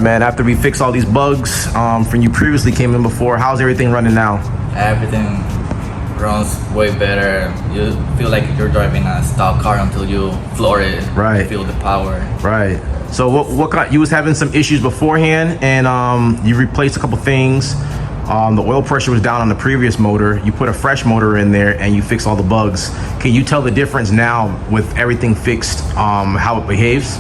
man, after we fix all these bugs from you previously came in before, how's everything running now? Everything runs way better. You feel like you're driving a stock car until you floor it. Right. You feel the power. Right. So what kind, you was having some issues beforehand, and you replaced a couple things. The oil pressure was down on the previous motor. You put a fresh motor in there and you fixed all the bugs. Can you tell the difference now with everything fixed, how it behaves?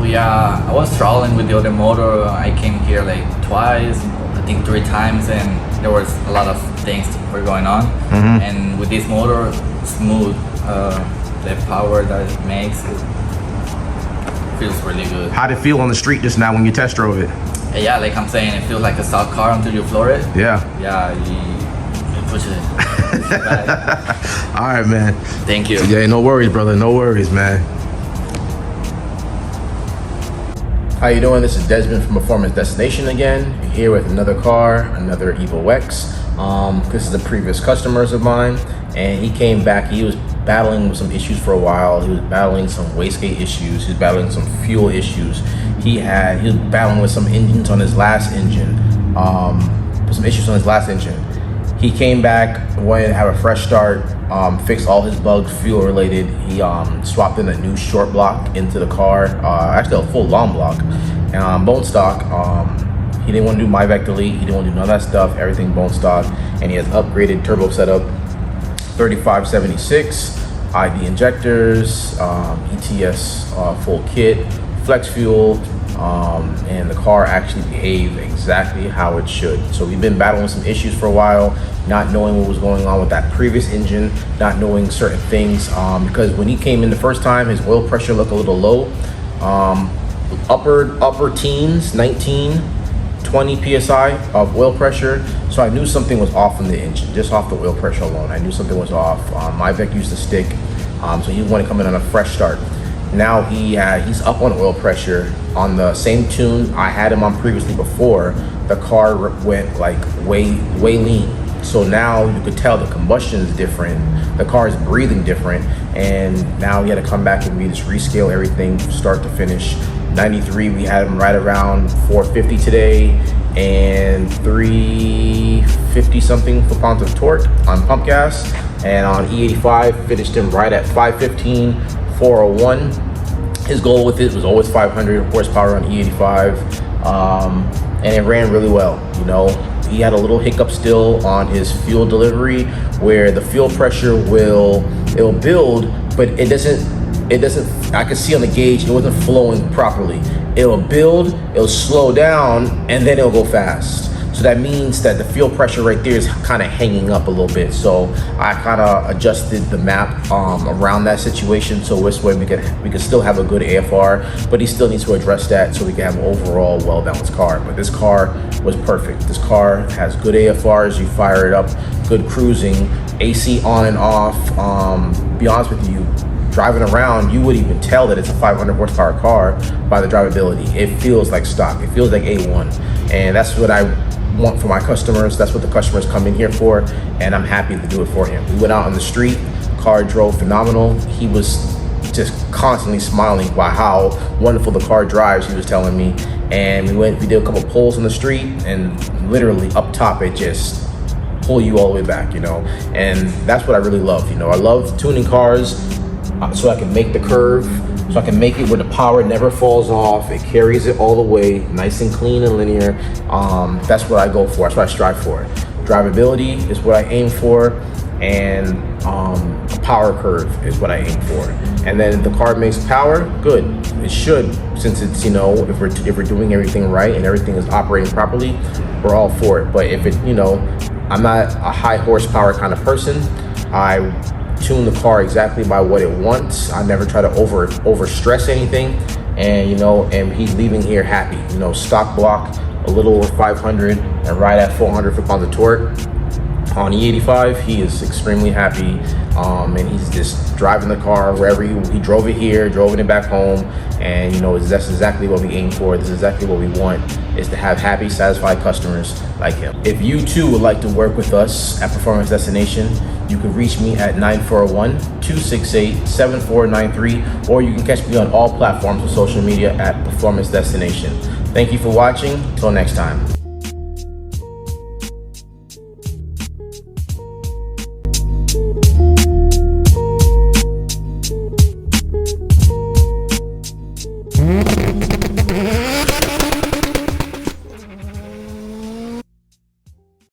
Yeah, I was traveling with the other motor. I came here like twice, I think 3 times, and there was a lot of things were going on. And with this motor, smooth, the power that it makes, it feels really good. How'd it feel on the street just now when you test drove it? Yeah, like I'm saying, it feels like a stock car until you floor it. Yeah. Yeah, you push it. All right, man. Thank you. Yeah, no worries, brother. No worries, man. How you doing? This is Desmond from Performance Destination again. Here with another car, another Evo X. This is a previous customers of mine, and he came back. He was battling with some issues for a while. He was battling some wastegate issues. He was battling some fuel issues. He was battling with some engines on his last engine. Some issues on his last engine. He came back, wanted to have a fresh start, fixed all his bugs, fuel related. He swapped in a new short block into the car, actually a full long block, bone stock. He didn't want to do MyVac delete. He didn't want to do none of that stuff. Everything bone stock, and he has upgraded turbo setup, 3576, ID injectors, ETS full kit, flex fuel, and the car actually behaved exactly how it should. So we've been battling some issues for a while, not knowing what was going on with that previous engine, not knowing certain things, because when he came in the first time, his oil pressure looked a little low, upper teens, 19, 20 psi of oil pressure. So I knew something was off in the engine, just off the oil pressure alone. I knew something was off. MyVac used to stick, so he wanted to come in on a fresh start. Now he's up on oil pressure on the same tune I had him on previously before. The car went like way lean. So now you could tell the combustion is different. The car is breathing different, and now we had to come back and we just rescale everything start to finish. 93, we had him right around 450 today, and 350 something foot-pounds of torque on pump gas, and on E85 finished him right at 515, 401. His goal with it was always 500 horsepower on E85, and it ran really well. You know, he had a little hiccup still on his fuel delivery, where the fuel pressure it'll build, but it doesn't, I could see on the gauge, it wasn't flowing properly. It'll build, it'll slow down, and then it'll go fast. So that means that the fuel pressure right there is kind of hanging up a little bit. So I kind of adjusted the map around that situation, so this way we could still have a good AFR, but he still needs to address that so we can have an overall well-balanced car. But this car was perfect. This car has good AFRs, you fire it up, good cruising, AC on and off. Be honest with you, driving around, you wouldn't even tell that it's a 500 horsepower car by the drivability. It feels like stock. It feels like A1. And that's what I want for my customers. That's what the customers come in here for. And I'm happy to do it for him. We went out on the street, car drove phenomenal. He was just constantly smiling by how wonderful the car drives, he was telling me. And we did a couple pulls on the street, and literally up top, it just pull you all the way back, you know? And that's what I really love, you know? I love tuning cars, so I can make the curve, so I can make it where the power never falls off. It carries it all the way, nice and clean and linear. That's what I go for. That's what I strive for. Drivability is what I aim for, and a power curve is what I aim for. And then if the car makes power, good. It should, since it's, you know, if we're doing everything right and everything is operating properly, we're all for it. But if it, you know, I'm not a high horsepower kind of person. I tune the car exactly by what it wants. I never try to over stress anything, and you know, and he's leaving here happy. You know, stock block, a little over 500 and right at 400 foot-pounds of torque. On E85, he is extremely happy, and he's just driving the car wherever he drove it here, drove it back home, and you know, that's exactly what we aim for. This is exactly what we want, is to have happy, satisfied customers like him. If you too would like to work with us at Performance Destination, you can reach me at 941-268-7493, or you can catch me on all platforms of social media at Performance Destination. Thank you for watching. Till next time.